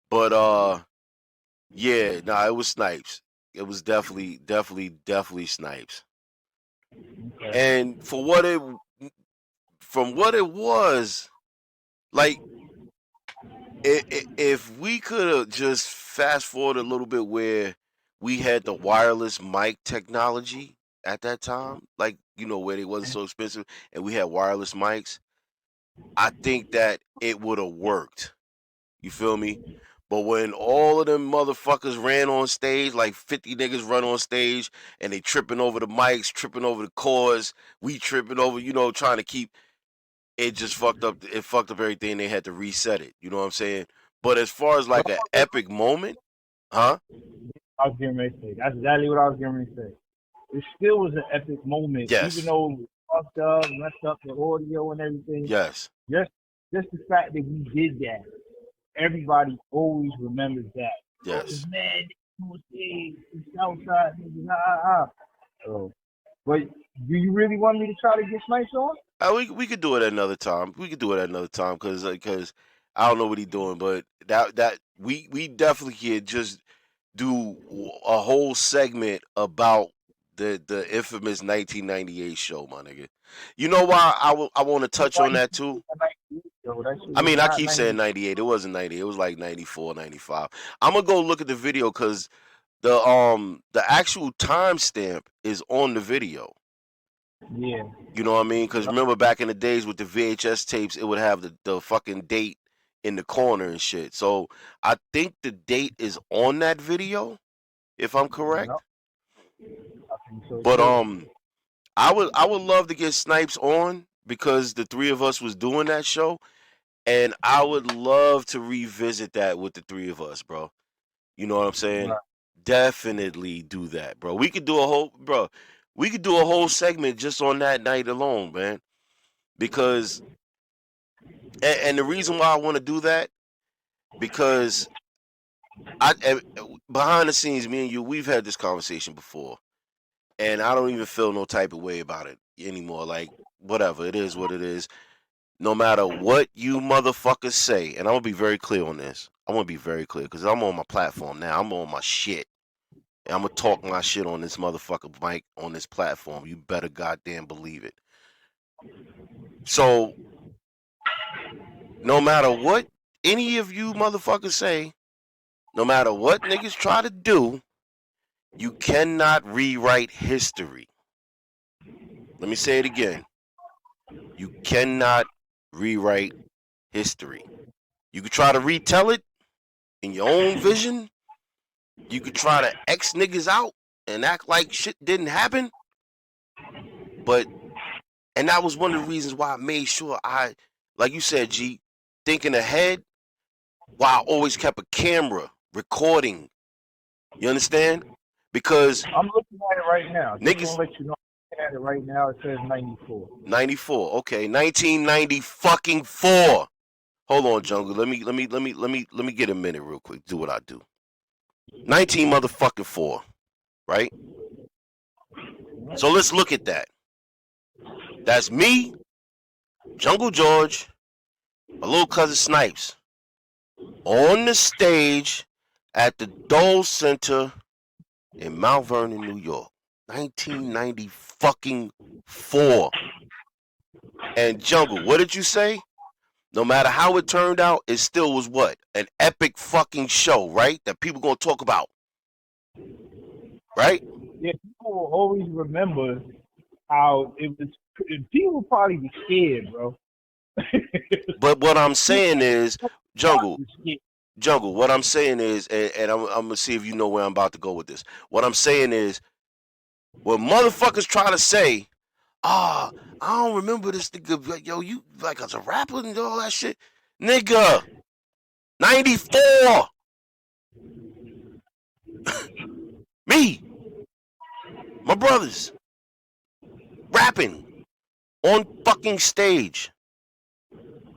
But yeah, nah, it was Snipes. It was definitely Snipes. Okay. And from what it was, like, if we could have just fast forward a little bit where we had the wireless mic technology at that time, like, where they wasn't so expensive, and we had wireless mics, I think that it would have worked. You feel me? But when all of them motherfuckers ran on stage, like 50 niggas run on stage, and they tripping over the mics, tripping over the cords, we tripping over, trying to keep it, just fucked up. It fucked up everything. They had to reset it. You know what I'm saying? But as far as like an epic moment, huh? I was getting ready to say. That's exactly what I was getting ready to say. It still was an epic moment, Yes. even though we fucked up, messed up the audio and everything. Yes. Just the fact that we did that, everybody always remembers that. Yes. Man, the Southside, so, but do you really want me to try to get Snipes on? We could do it another time. Because I don't know what he's doing, but that we definitely could just do a whole segment about the infamous 1998 show, my nigga. You know why I want to touch on that too? I mean, I keep saying 98. It wasn't 90. It was like 94, 95. I'm gonna go look at the video because the actual timestamp is on the video. Yeah. You know what I mean? Because remember back in the days with the VHS tapes, it would have the fucking date in the corner and shit. So I think the date is on that video, if I'm correct. I think so But too. I would love to get Snipes on because the three of us was doing that show, and I would love to revisit that with the three of us, bro. You know what I'm saying? Right. Definitely do that, bro. We could do a whole segment just on that night alone, man. Because and the reason why I want to do that, because behind the scenes, me and you, we've had this conversation before, and I don't even feel no type of way about it anymore. Like, whatever, it is what it is. No matter what you motherfuckers say, and I'm gonna be very clear on this. I want to be very clear because I'm on my platform now. I'm on my shit. And I'm gonna talk my shit on this motherfucker mic on this platform. You better goddamn believe it. So, no matter what any of you motherfuckers say, no matter what niggas try to do, you cannot rewrite history. Let me say it again. You cannot rewrite history. You could try to retell it in your own vision. You could try to X niggas out and act like shit didn't happen. And that was one of the reasons why I made sure I, like you said, G, thinking ahead, why I always kept a camera recording. You understand? Because I'm looking at it right now. Just niggas, to let you know, I'm looking at it right now. It says 94. 94. Okay, 1990 fucking 4. Hold on, Jungle. Let me get a minute real quick. Do what I do. 19 motherfucking 4, right? So let's look at that. That's me, Jungle George, my little cousin Snipes, on the stage at the Dole Center in Mount Vernon, New York. 1990 fucking 4. And Jungle, what did you say? No matter how it turned out, it still was what? An epic fucking show, right? That people gonna talk about. Right? Yeah, people will always remember how it was. People will probably be scared, bro. But what I'm saying is, Jungle, what I'm saying is, and I'm gonna see if you know where I'm about to go with this. What I'm saying is, When motherfuckers try to say, I don't remember this nigga, yo, you like as a rapper and all that shit. Nigga, 94. Me, my brothers, rapping on fucking stage.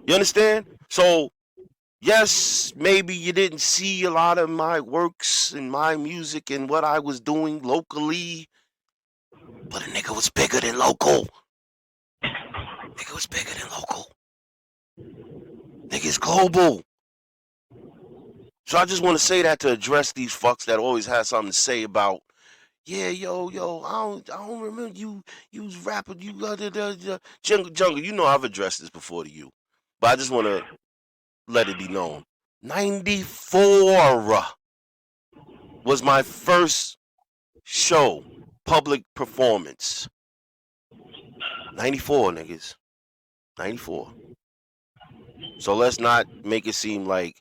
You understand? So, yes, maybe you didn't see a lot of my works and my music and what I was doing locally, but a nigga was bigger than local. Nigga was bigger than local. Nigga's global. So I just want to say that to address these fucks that always have something to say about, yeah, yo, I don't remember you was rapping, you Jungle, you know I've addressed this before to you. But I just want to let it be known. 94 was my first show, public performance. 94, niggas. 94. So let's not make it seem like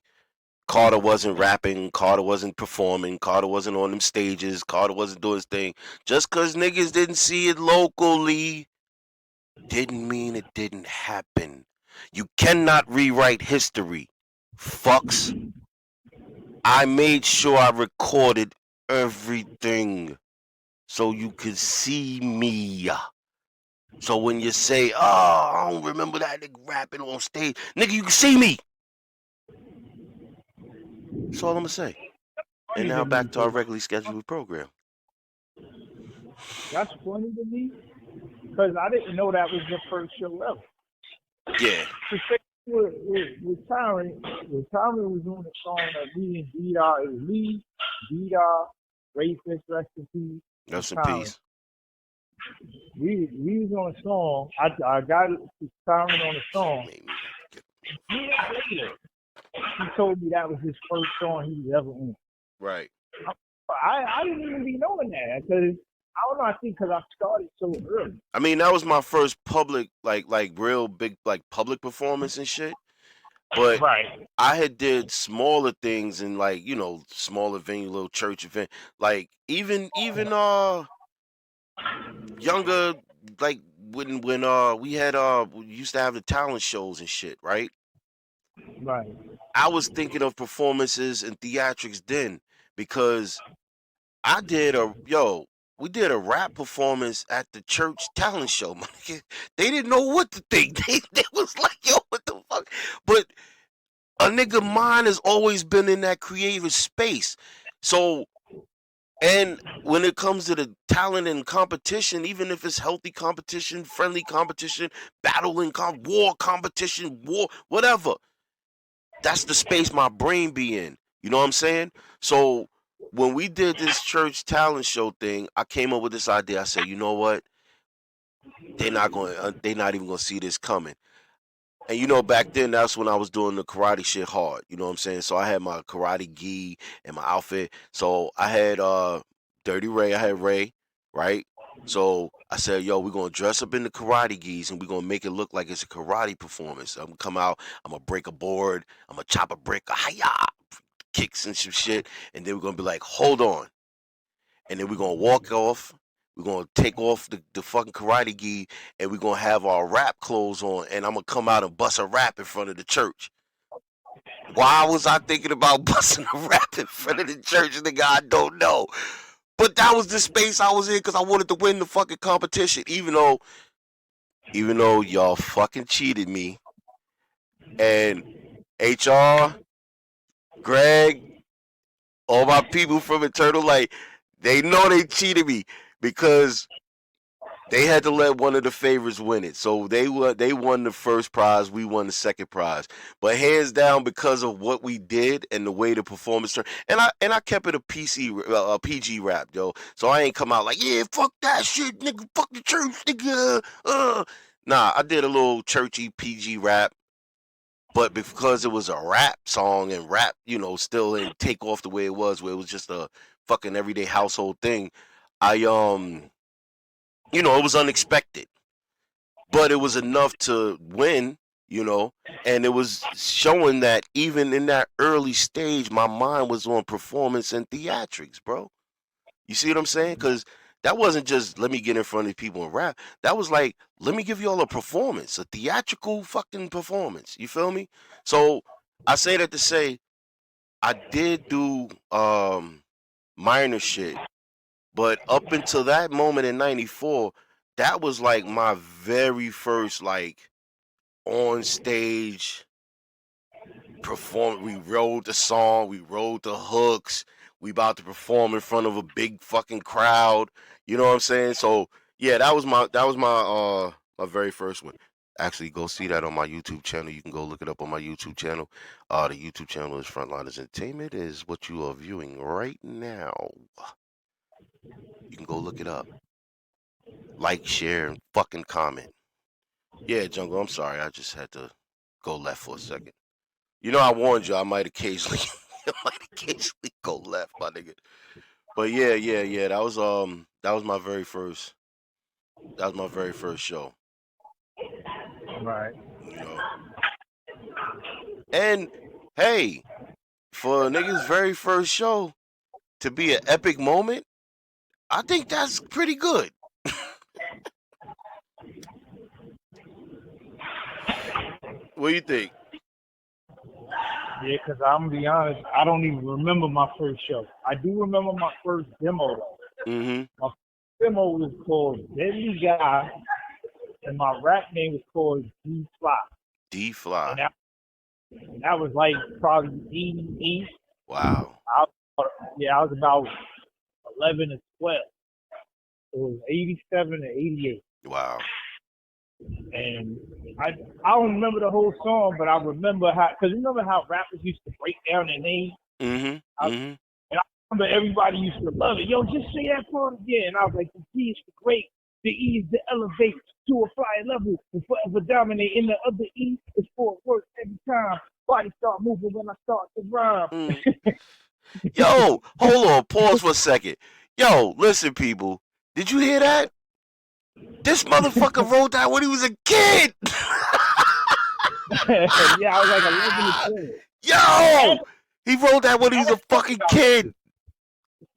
Carter wasn't rapping, Carter wasn't performing, Carter wasn't on them stages, Carter wasn't doing his thing. Just because niggas didn't see it locally didn't mean it didn't happen. You cannot rewrite history, fucks. I made sure I recorded everything so you could see me. So when you say, I don't remember that nigga rapping on stage, nigga, you can see me. That's all I'm going to say. And now back to our regularly scheduled program. That's funny to me because I didn't know that was your first show ever. Yeah. With Tyron was doing a song that me and D-Dog, it was me, D-Dog, Racist, rest in peace. Rest in peace. We was on a song. I got Tyron on a song. Years later, he told me that was his first song he was ever on. Right. I didn't even be knowing that because I don't know. I think because I started so early. I mean, that was my first public, like real big, like public performance and shit. But right. I had did smaller things in like, smaller venue, little church event. Like even younger, like when we used to have the talent shows and shit, right? Right. I was thinking of performances and theatrics then because we did a rap performance at the church talent show. They didn't know what to think. They was like, yo, what the fuck? But a nigga mind has always been in that creative space. So, and when it comes to the talent and competition, even if it's healthy competition, friendly competition, battling, war competition, whatever, that's the space my brain be in. You know what I'm saying? So when we did this church talent show thing, I came up with this idea. I said, you know what? They're not even gonna see this coming. And back then that's when I was doing the karate shit hard. You know what I'm saying? So I had my karate gi and my outfit. So I had Dirty Ray, I had Ray, right? So I said, yo, we're gonna dress up in the karate gis and we're gonna make it look like it's a karate performance. I'm gonna come out, I'm gonna break a board, I'm gonna chop a brick, hi-ya, kicks and some shit, and then we're gonna be like, hold on. And then we're gonna walk off. We're gonna take off the fucking karate gi and we're gonna have our rap clothes on and I'm gonna come out and bust a rap in front of the church. Why was I thinking about busting a rap in front of the church, nigga? I don't know. But that was the space I was in because I wanted to win the fucking competition, even though y'all fucking cheated me. And HR, Greg, all my people from Eternal Light, they know they cheated me because they had to let one of the favorites win it. So they won the first prize, we won the second prize. But hands down, because of what we did and the way the performance turned, and I kept it a PG rap, yo. So I ain't come out like, yeah, fuck that shit, nigga, fuck the church, nigga. Nah, I did a little churchy PG rap. But because it was a rap song and rap, still didn't take off the way it was, where it was just a fucking everyday household thing, it was unexpected. But it was enough to win, and it was showing that even in that early stage, my mind was on performance and theatrics, bro. You see what I'm saying? Because that wasn't just let me get in front of people and rap. That was like, let me give y'all a performance, a theatrical fucking performance. You feel me? So I say that to say I did do minor shit, but up until that moment in '94, that was like my very first like on stage perform. We wrote the song, we wrote the hooks, we about to perform in front of a big fucking crowd. You know what I'm saying? So yeah, that was my very first one. Actually, go see that on my YouTube channel. You can go look it up on my YouTube channel. The YouTube channel is Frontliners Entertainment, is what you are viewing right now. You can go look it up. Like, share, and fucking comment. Yeah, Jungle, I'm sorry. I just had to go left for a second. You know, I warned you. I might occasionally, go left, my nigga. But yeah. That was my very first. That was my very first show. Right. You know. And hey, for a nigga's very first show to be an epic moment, I think that's pretty good. What do you think? Yeah, because I'm going to be honest, I don't even remember my first show. I do remember my first demo, though. Mm-hmm. My demo was called Deadly Guy, and my rap name was called D-Fly. D-Fly. And that was like probably 88. Wow. I was about 11 or 12. It was 87 and 88. Wow. And I don't remember the whole song, but I remember how, because you remember how rappers used to break down their names? Mm-hmm. And I remember everybody used to love it. Yo, just say that part again. And I was like, the D is the great, the E is the elevate to a flyer level, and forever dominate. In the other E is for it works every time. Body start moving when I start to rhyme. Yo, hold on, pause for a second. Yo, listen, people. Did you hear that? This motherfucker wrote that when he was a kid. Yeah, I was like 11 or 12. Yo, he wrote that when he was a fucking kid.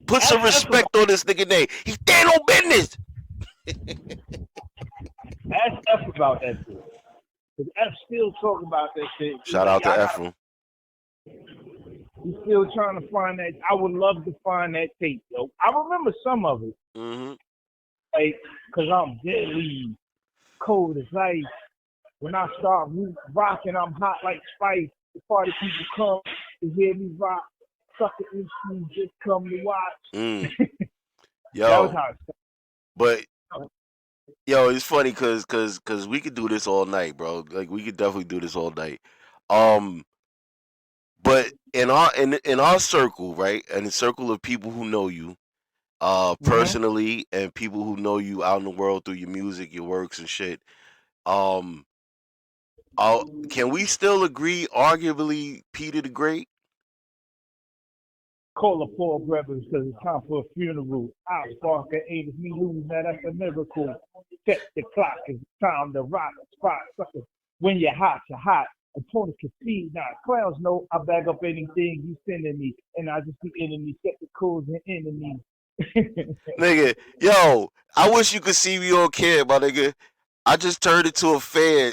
Put some respect on this nigga name. He stand on business. Ask F about that shit. Because F still talking about that shit. Shout out to Ephraim. He's still trying to find that. I would love to find that tape, yo. I remember some of it. Mm-hmm. Like, because I'm deadly cold as ice. When I start rocking, I'm hot like spice. The party people come to hear me rock. Sucker MCs just come to watch. Yo, that was how it started. But yo, it's funny cause we could do this all night, bro. Like we could definitely do this all night. But in our circle, right, and the circle of people who know you, personally, and people who know you out in the world through your music, your works, and shit. Can we still agree, arguably, Peter the Great? Call the poor brothers because it's time for a funeral. I'll spark at 8 if me lose, now that's a miracle. Set the clock, it's time to rock the spot. Sucker, when you're hot, you're hot. Opponents can see, now clowns know I bag up anything you sending me. And I just be enemy, skepticals and enemies. Nigga, yo, I wish you could see me on camera, my nigga. I just turned into a fan.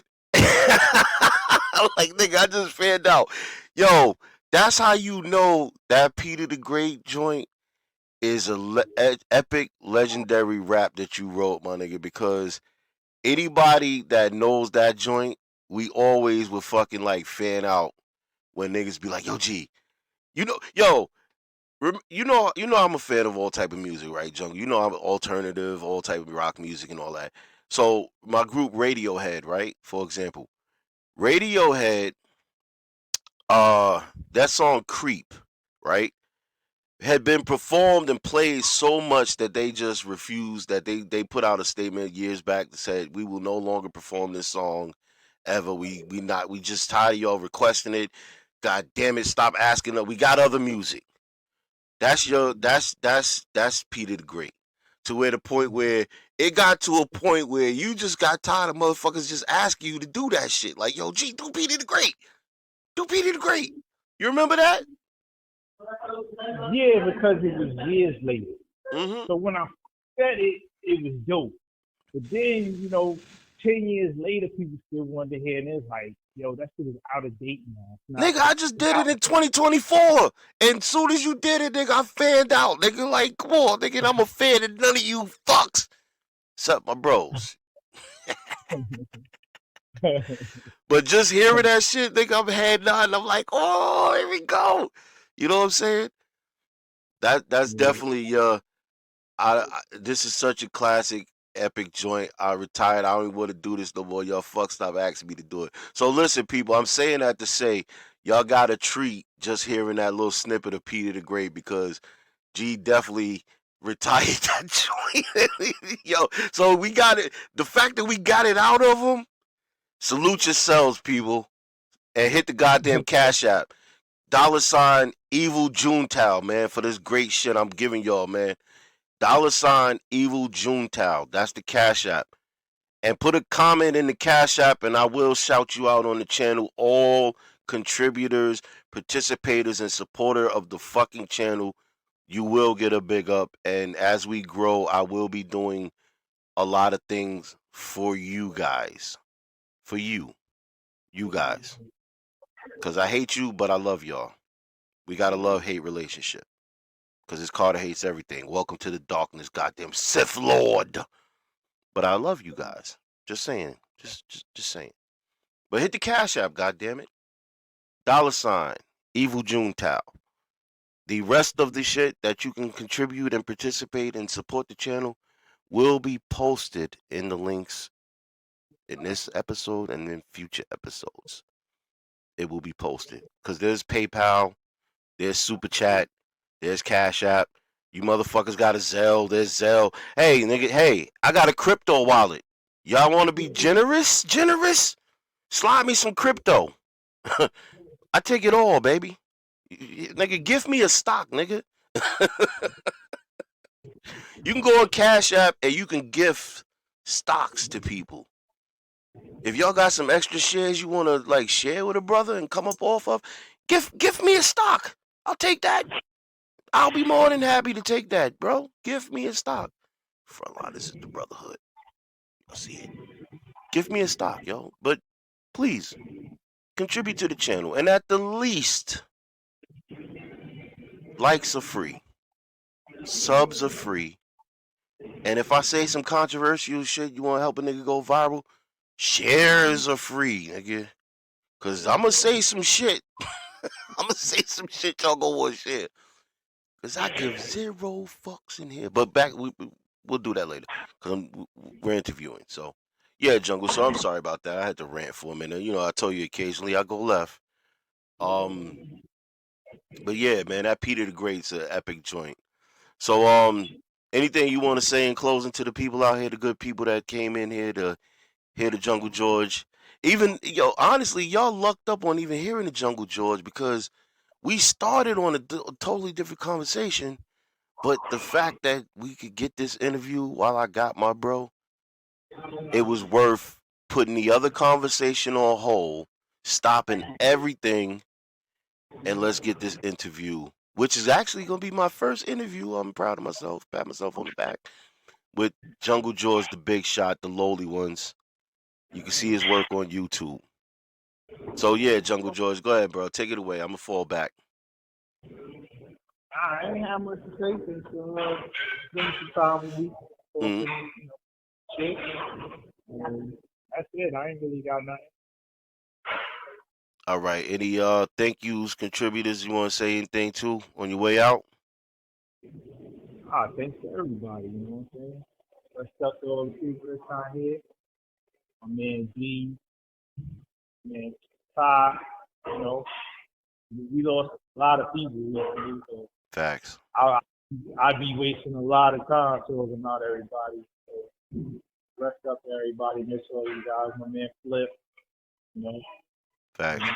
Like, nigga, I just fanned out. Yo, that's how you know that Peter the Great joint is a epic, legendary rap that you wrote, my nigga, because anybody that knows that joint, we always would fucking like fan out when niggas be like, yo, G, you know, yo, you know I'm a fan of all type of music, right, Jungle? You know I'm alternative, all type of rock music and all that. So my group Radiohead, right, for example, Radiohead, that song Creep, right, had been performed and played so much that they just refused, that they put out a statement years back that said we will no longer perform this song ever. We just tired of y'all requesting it. God damn it, stop asking us. We got other music. That's Peter the Great. To where the point where it got to a point where you just got tired of motherfuckers just asking you to do that shit. Like, yo, G, do Peter the Great. Do Peter the Great. You remember that? Yeah, because it was years later. Mm-hmm. So when I said it, it was dope. But then, 10 years later, people still wanted to hear, and it's like, yo, that shit is out of date now. It's not. Nigga, I just did it in 2024. And soon as you did it, nigga, I fanned out. Nigga, like, come on, nigga, I'm a fan of none of you fucks. Except my bros. But just hearing that shit, nigga, I'm head nodding. I'm like, oh, here we go. You know what I'm saying? That's definitely this is such a classic epic joint. I retired. I don't even want to do this no more. Y'all fuck stop asking me to do it. So listen, people, I'm saying that to say y'all got a treat just hearing that little snippet of Peter the Great, because G definitely retired that joint. Yo, so we got it. The fact that we got it out of him, salute yourselves, people, and hit the goddamn Cash App. $ eviljuntao, man, for this great shit I'm giving y'all, man. $ eviljuntao. That's the Cash App. And put a comment in the Cash App, and I will shout you out on the channel. All contributors, participators, and supporter of the fucking channel, you will get a big up. And as we grow, I will be doing a lot of things for you guys. For you guys. Because I hate you, but I love y'all. We got a love-hate relationship. Because it's Carter Hates Everything. Welcome to the darkness, goddamn Sith Lord. But I love you guys. Just saying. Just saying. But hit the Cash App, goddammit. $ eviljuntao. The rest of the shit that you can contribute and participate and support the channel will be posted in the links in this episode and in future episodes. It will be posted. Because there's PayPal, there's Super Chat, there's Cash App. You motherfuckers got a Zelle. There's Zelle. Hey, nigga, hey, I got a crypto wallet. Y'all want to be generous? Slide me some crypto. I take it all, baby. Nigga, give me a stock, nigga. You can go on Cash App and you can gift stocks to people. If y'all got some extra shares you want to like share with a brother and come up off of, give me a stock. I'll take that. I'll be more than happy to take that, bro. Give me a stock. Frontline, this is the brotherhood. You'll see it. Give me a stock, yo. But please, contribute to the channel. And at the least, likes are free. Subs are free. And if I say some controversial shit, you want to help a nigga go viral, shares are free, nigga. Because I'm going to say some shit. I'm going to say some shit y'all going to want to share. Because I give 0 fucks in here. But back, we'll do that later. Because we're interviewing. So, yeah, Jungle. So I'm sorry about that. I had to rant for a minute. You know, I told you occasionally I go left. But yeah, man, that Peter the Great's an epic joint. So, anything you want to say in closing to the people out here, the good people that came in here to hear the Jungle George? Even, honestly, y'all lucked up on even hearing the Jungle George, because we started on a totally different conversation, but the fact that we could get this interview while I got my bro, it was worth putting the other conversation on hold, stopping everything, and let's get this interview, which is actually going to be my first interview. I'm proud of myself, pat myself on the back, with Jungle George Da Bigshot, the lowly ones. You can see his work on YouTube. So yeah, Jungle George, go ahead, bro. Take it away. I'm going to fall back. I ain't have much to say since spend some time with me. Shit. That's it. I ain't really got nothing. All right. Any thank yous, contributors you want to say anything to on your way out? Thanks to everybody, you know what I'm saying? Let's up to all the people that's out here. My man G, man Ty, we lost a lot of people recently, so Facts. I'd be wasting a lot of time talking about everybody. So rest up to everybody, miss all you guys. My man Flip, Facts.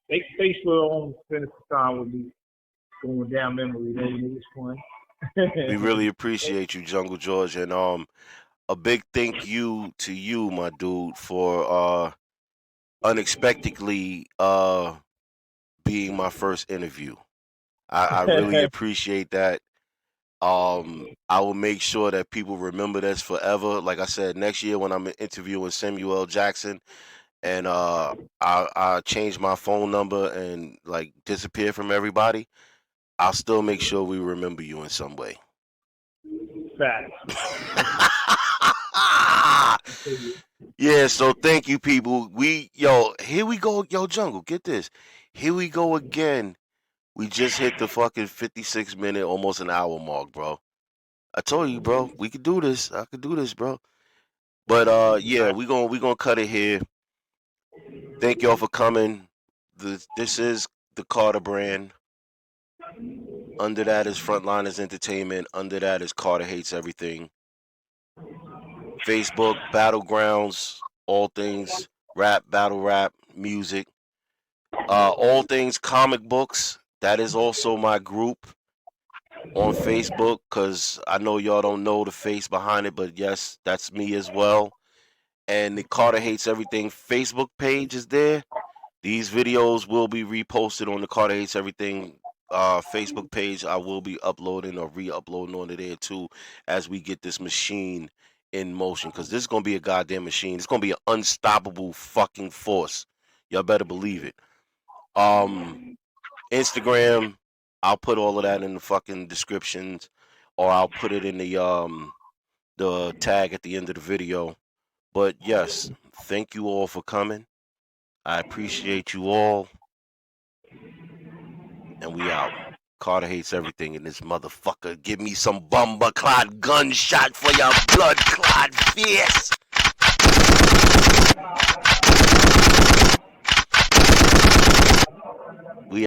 Thanks for spending some time with me, going down memory lane. It was fun. We really appreciate you, Jungle George, and a big thank you to you, my dude, for unexpectedly being my first interview. I really appreciate that. I will make sure that people remember this forever. Like I said, next year when I'm interviewing Samuel L. Jackson, and I change my phone number and like disappear from everybody, I'll still make sure we remember you in some way. Facts. Yeah, so thank you, people. Here we go. Yo, Jungle, get this. Here we go again. We just hit the fucking 56-minute, almost an hour mark, bro. I told you, bro, we could do this. I could do this, bro. But yeah, we gonna cut it here. Thank y'all for coming. This is the Carter brand. Under that is Frontliners Entertainment. Under that is Carter Hates Everything. Facebook, Battlegrounds, all things rap, battle rap, music. All things comic books. That is also my group on Facebook, because I know y'all don't know the face behind it, but yes, that's me as well. And the Carter Hates Everything Facebook page is there. These videos will be reposted on the Carter Hates Everything Facebook page. I will be uploading or re-uploading onto there too as we get this machine in motion, because this is going to be a goddamn machine. It's going to be an unstoppable fucking force. Y'all better believe it. Instagram, I'll put all of that in the fucking descriptions, or I'll put it in the tag at the end of the video. But yes, thank you all for coming. I appreciate you all. And we out. Carter Hates Everything in this motherfucker. Give me some bumper clot gunshot for your blood clot fierce. We